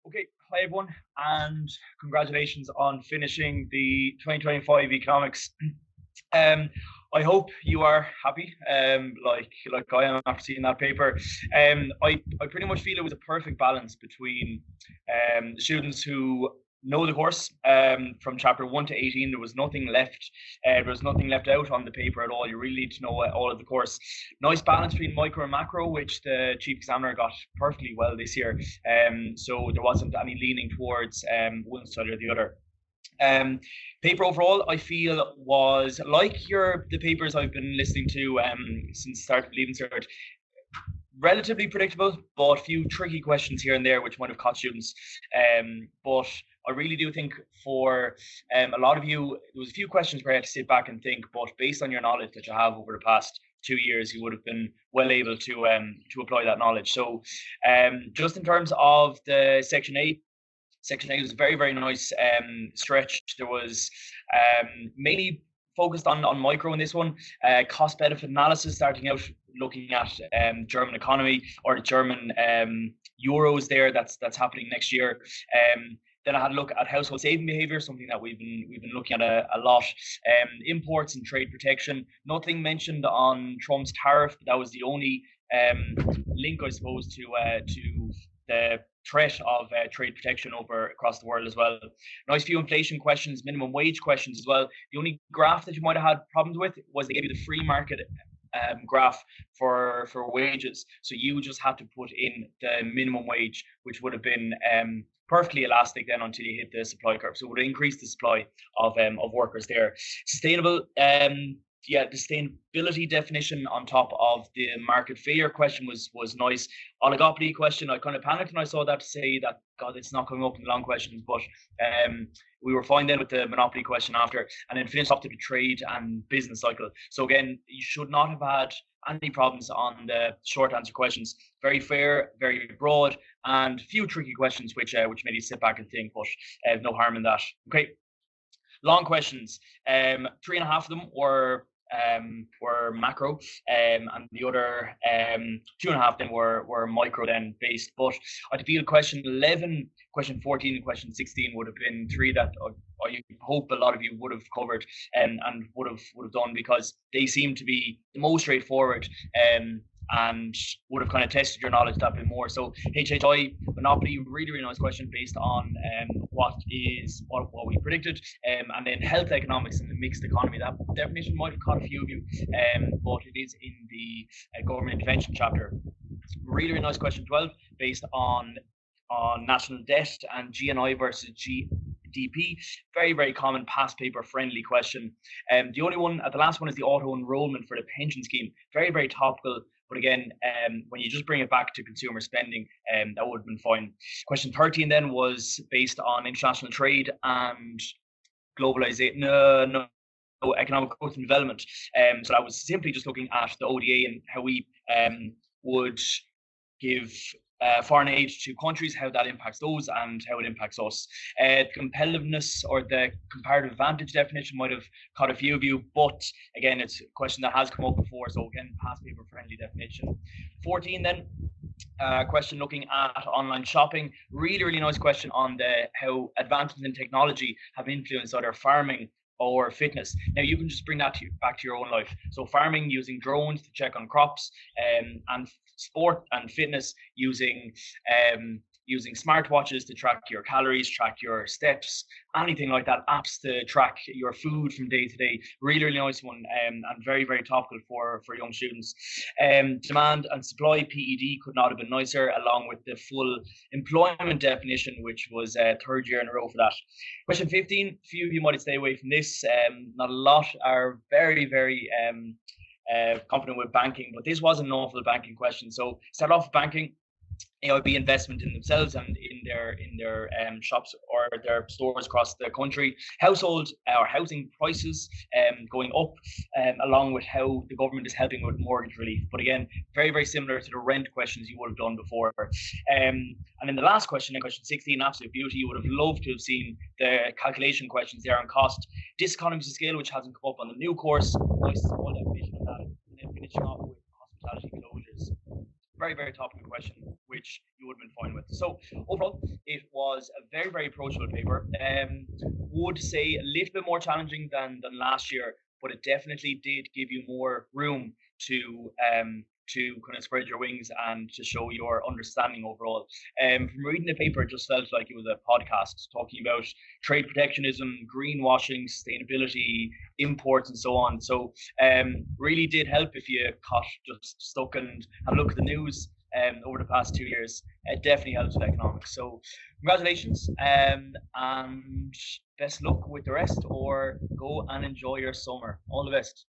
Okay, hi everyone, and congratulations on finishing the 2025 economics. Um, I hope you are happy, like I am after seeing that paper. I pretty much feel it was a perfect balance between students who know the course from chapter 1 to 18. There was nothing left. There was nothing left out on the paper at all. You really need to know all of the course. Nice balance between micro and macro, which the chief examiner got perfectly well this year. So there wasn't any leaning towards one side or the other. Um, Paper overall, I feel was like the papers I've been listening to since the start of Leaving Cert, relatively predictable, but a few tricky questions here and there which might have caught students. But I really do think for a lot of you, there was a few questions where I had to sit back and think, but based on your knowledge that you have over the past 2 years, you would have been well able to apply that knowledge. So just in terms of the Section A was a very, very nice stretch. There was mainly focused on micro in this one, cost benefit analysis, starting out looking at German economy or the German euros there that's happening next year. Then I had a look at household saving behaviour, something that we've been looking at a lot. Imports and trade protection. Nothing mentioned on Trump's tariff, but that was the only link, I suppose, to the threat of trade protection over across the world as well. Nice few inflation questions, minimum wage questions as well. The only graph that you might have had problems with was they gave you the free market graph for wages. So you just had to put in the minimum wage, which would have been perfectly elastic then until you hit the supply curve. So it would increase the supply of workers there. Sustainable. The sustainability definition on top of the market failure question was nice. Oligopoly question, I kind of panicked when I saw that to say that, God, it's not coming up in the long questions, but we were fine then with the monopoly question after, and then finished up to the trade and business cycle. So again, you should not have had any problems on the short answer questions. Very fair, very broad, and few tricky questions which made you sit back and think, but no harm in that. Okay, long questions. 3.5 of them were macro, and the other 2.5 then were micro then based. But I feel question 11, question 14, and question 16 would have been three that I hope a lot of you would have covered and would have done, because they seem to be the most straightforward. And would have kind of tested your knowledge that bit more. So HHI monopoly, really, really nice question based on what we predicted, and then health economics and the mixed economy. That definition might have caught a few of you, but it is in the government intervention chapter. Really, really nice question 12 based on national debt and GNI versus GDP. Very, very common past paper friendly question. The only one, the last one, is the auto enrollment for the pension scheme. Very, very topical. But again, when you just bring it back to consumer spending, that would have been fine. Question 13 then was based on international trade and globalization, economic growth and development. So that was simply just looking at the ODA and how we would give foreign aid to countries, how that impacts those and how it impacts us. Competitiveness or the comparative advantage definition might have caught a few of you, but again, it's a question that has come up before, so again, past paper friendly definition. 14 then, question looking at online shopping. Really, really nice question on how advances in technology have influenced either farming or fitness. Now you can just bring that back to your own life. So farming using drones to check on crops, and sport and fitness using smartwatches to track your calories, track your steps, anything like that, apps to track your food from day to day. Really, really nice one, and very, very topical for young students. Demand and supply, PED, could not have been nicer, along with the full employment definition, which was third year in a row for that. Question 15, few of you might stay away from this. Not a lot are very, very confident with banking, but this was an awful banking question. So start off with banking. AIB investment in themselves and in their shops or their stores across the country. Household or housing prices going up, along with how the government is helping with mortgage relief. But again, very, very similar to the rent questions you would have done before. And then the last question, in question 16, absolute beauty. You would have loved to have seen the calculation questions there on cost. Diseconomies of scale, which hasn't come up on the new course. Nice small definition of that. And then finishing off with hospitality closures. very, very topical question, which you would have been fine with. So overall, it was a very, very approachable paper. Would say a little bit more challenging than last year, but it definitely did give you more room to kind of spread your wings and to show your understanding overall. From reading the paper, it just felt like it was a podcast talking about trade protectionism, greenwashing, sustainability, imports, and so on. So really did help if you got just stuck and had a look at the news over the past 2 years. It definitely helps with economics. So congratulations and best luck with the rest, or go and enjoy your summer. All the best.